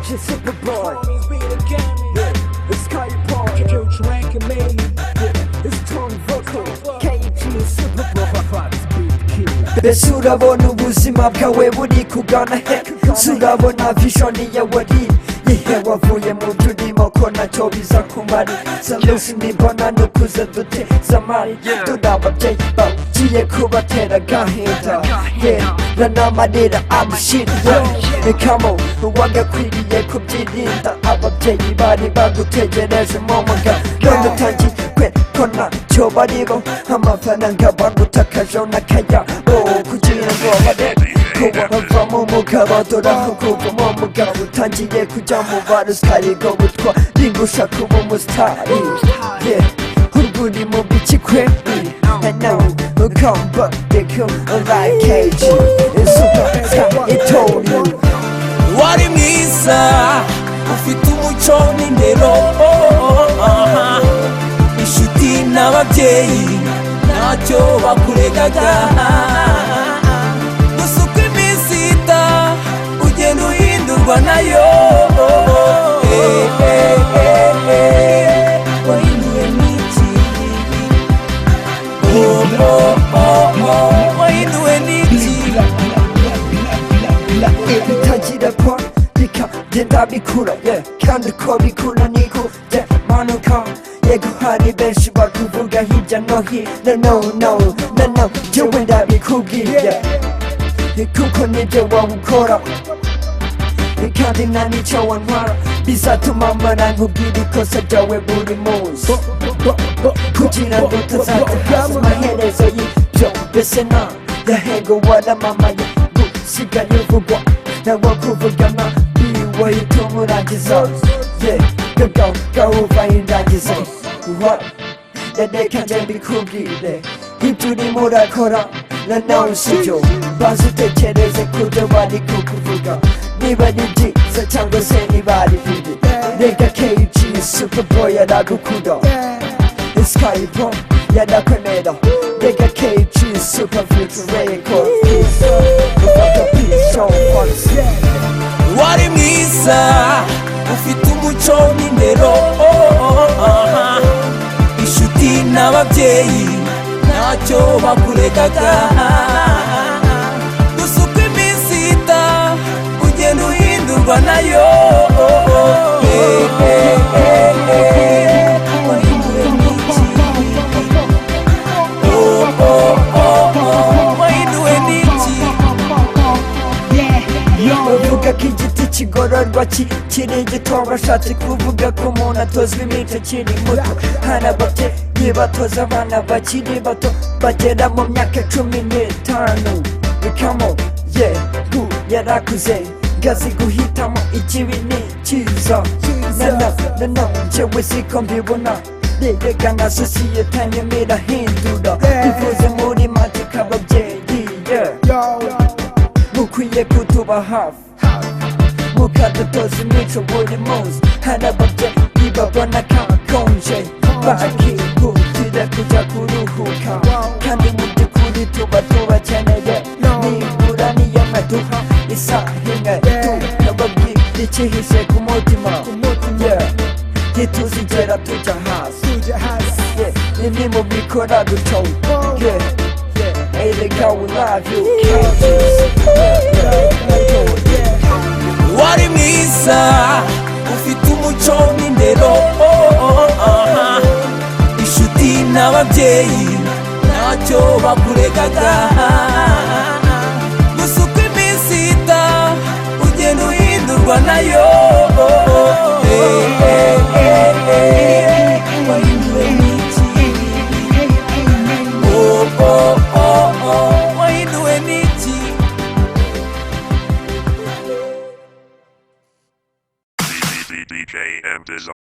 KG Superboy. Yeah, it's Kyle Paul. Future Rank and me. Yeah, it's Tony Vocal. KG Superboy. 배수라보는 웃음아 왜 우리 구간에 해 수라보나 비전이야 우리 이해와 후에 모두리 먹고 나 조비사 쿠마리 살루스니 번나누 쿠세도 테사마리 두다바제 지에 쿠바테라가 헤다 나나 말이라 아무 shit 카모 와가 퀴리에 굽지린다 아바제 이바리 바구 테제레스 모모가 너무 탄지 꽤 건나 줘버리고 한번 편한 가방 부탁하죠 나카야 오 굳이는 뭐가래 고마워 모모가봐 돌아오고 모모가 단지에 구자모 바르 스타일이고 붙고 링구샤쿠 모모 스타일 얼굴이 뭐 빛이 쾌리 I know who come but they come like KG It's super it told you warimwiza ufite umuco n'indero inshuti n'ababyeyi ntacyo bakuregaga gusa uko iminsi ita ugenda uhindurwa nayo wahinduwe n'iki wahinduwe n'iki 비타지를 봐 비카된다 비쿠라 kandi ko bikunani고 마누카 예고하니 벤시바 구부가 히자 너히 no 저wen다 비쿠기 쿠코니 저와 우코라 kandi nani chawanwara 비사투 만만한 후기리 코사자we 우리 모스 kujiran 도타사트 하스마 헤레서 이좀 베세나 야해고 와라 마마야 시간을 보고 나와 구부가마 비와이 통을 앉아서 가오가오 앉아서 What? 내 간장비 쿠기래 입술이 뭐라커라 난 나오시죠 봤을 때 체레세 쿠저와리 쿠쿠부가 니바니지 서창고 세니바리 비비 내가 KG 슈퍼보이라고 쿠더 스카이폰 야나 페메더 내가 KG 슈퍼 퓨처 레이코드 warimwiza ufite umuco n'indero inshuti n'ababyeyi ntacyo bakuregaga gusa uko iminsi ita ugenda uhindurwa nayo wahinduwe n'iki wahinduwe n'iki uvuga ko igiti kigororwa kikiri gito bashatse kuvuga ko umuntu atozwa imico akiri muto hari ababyeyi batoza abana bakiri bato bagera mu myaka 15 bikamo yarakuze gazi guhitamo ikibi n'ikiza nana njyewe siko mbibona rega na sosiyete nyuma irahindura bivuze muri mateka ababyeyi mukwiye kutuba hafi mukadutoza imico buri munsi hari ababyeyi babona kakonje bakihutira kujya kuruhuka kandi mu by'ukuri tuba tubakeneye nibura niyo maduha isaha imwe tukababwira ikihishe ku mutima ntituzigera tujya hasi nimubikora gutyo erega we love you warimwiza ufite umuco n'indero inshuti n'ababyeyi ntacyo bakuregaga gusa uko iminsi ita ugenda uhindurwa nayo wahinduwe n'iki wahinduwe n'iki DJ M Design.